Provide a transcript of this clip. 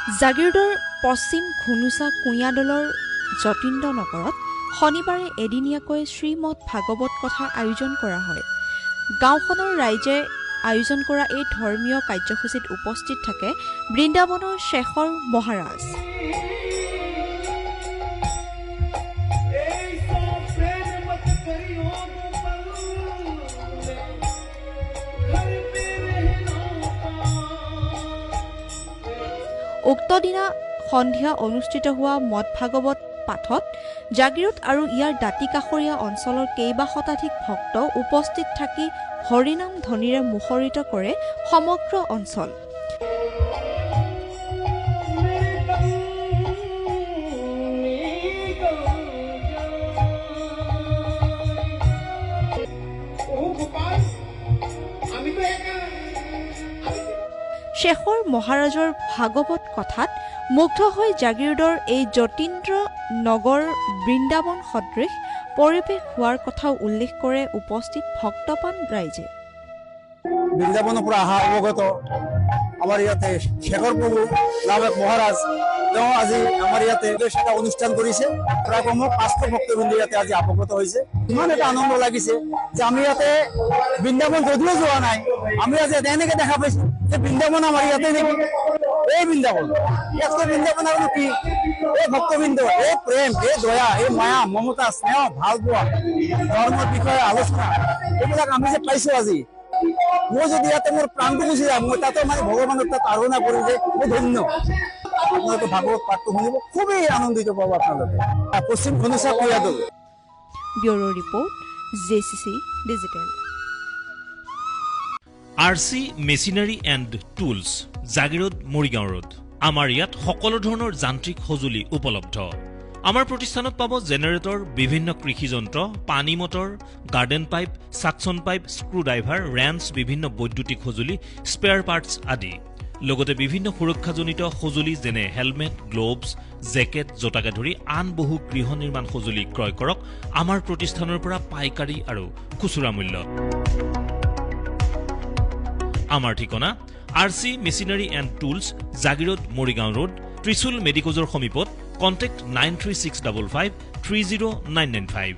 জাগিৰোডৰ পশ্চিম ঘুনুচা কুঁয়াদলৰ যতীন্দ্ৰনগৰত শনিবাৰে এদিনীয়াকৈ শ্ৰীমদ ভাগৱত কথাৰ আয়োজন কৰা হয়। গাঁওখনৰ ৰাইজে আয়োজন কৰা এই ধৰ্মীয় কাৰ্যসূচীত উপস্থিত থাকে বৃন্দাবনৰ শেখৰ মহাৰাজ। উক্ত দিনা সন্ধিয়া অনুষ্ঠিত হোৱা মদ ভাগৱত পাঠত জাগিৰোড আৰু ইয়াৰ দাঁতি কাষৰীয়া অঞ্চলৰ কেইবা শতাধিক ভক্ত উপস্থিত থাকি হৰিনাম ধ্বনিৰে মুখৰিত কৰে সমগ্ৰ অঞ্চল। শেখৰ মহাৰাজৰ ভাগৱত কথাত মুগ্ধ হৈ জাগিৰোডৰ এই যতীন্দ্ৰ নগৰ বৃন্দাবন সদৃশ পৰিৱেশ হোৱাৰ কথাও উল্লেখ কৰে উপস্থিত ভক্তপান ৰাইজে। বৃন্দাবনৰ পৰা অহা অৱগত আমাৰ ইয়াতে শেখৰ প্ৰভু নামক মহাৰাজ তেওঁ আজি আমাৰ ইয়াতে এটা অনুষ্ঠান কৰিছে। প্ৰায় কমেও 500 ভক্তবৃন্দ ইয়াতে আজি অৱগত হৈছে। ইমান এটা আনন্দ লাগিছে যে আমি ইয়াতে বৃন্দাবন যদিও যোৱা নাই, আমি আজি এনেকে দেখা পাইছো যে বৃন্দাবন আমাৰ ইয়াতে নেকি। এই বৃন্দাবন ইয়াতকৈ বৃন্দাবন আৰু কি? এই ভক্তবৃন্দ, এই প্ৰেম, এই দয়া, এই মায়া, মমতা, স্নেহ, ভাল পোৱা, ধৰ্মৰ বিষয়ে আলোচনা, এইবিলাক আমি যে পাইছো আজি। মই যদি ইয়াতে মোৰ প্ৰাণটো গুচি যায়, মই তাতে মানে ভগৱানৰ তাত আৰাধনা কৰো যে মই ধন্য। আপোনালোকে ভাগৱত পাঠটো শুনিব, খুবেই আনন্দিত পাব আপোনালোকে। Pashchim Ghunucha Kuadal. Bureau report, JCC digital. RC machinery and tools, Jagiroad, Morigaon road. আমাৰ ইয়াত সকলো ধৰণৰ যান্ত্ৰিক সঁজুলি উপলব্ধ। আমাৰ প্ৰতিষ্ঠানত পাব জেনেৰেটৰ, বিভিন্ন কৃষি যন্ত্ৰ, পানী motor, garden pipe, suction pipe, screwdriver, wrench, বিভিন্ন বৈদ্যুতিক সঁজুলি, স্পেয়াৰ পাৰ্টছ আদি। লগতে বিভিন্ন সুৰক্ষাজনিত সঁজুলি যেনে হেলমেট, গ্লোভছ, জেকেট, জোতাকে ধৰি আন বহু গৃহ নিৰ্মাণ সঁজুলি ক্ৰয় কৰক আমাৰ প্ৰতিষ্ঠানৰ পৰা পাইকাৰী আৰু খুচুৰা মূল্যত। আমাৰ ঠিকনা RC machinery and tools, Jagiroad, Morigaon road, Trishul মেডিকোজৰ সমীপত। কণ্টেক্ট 93655 30995।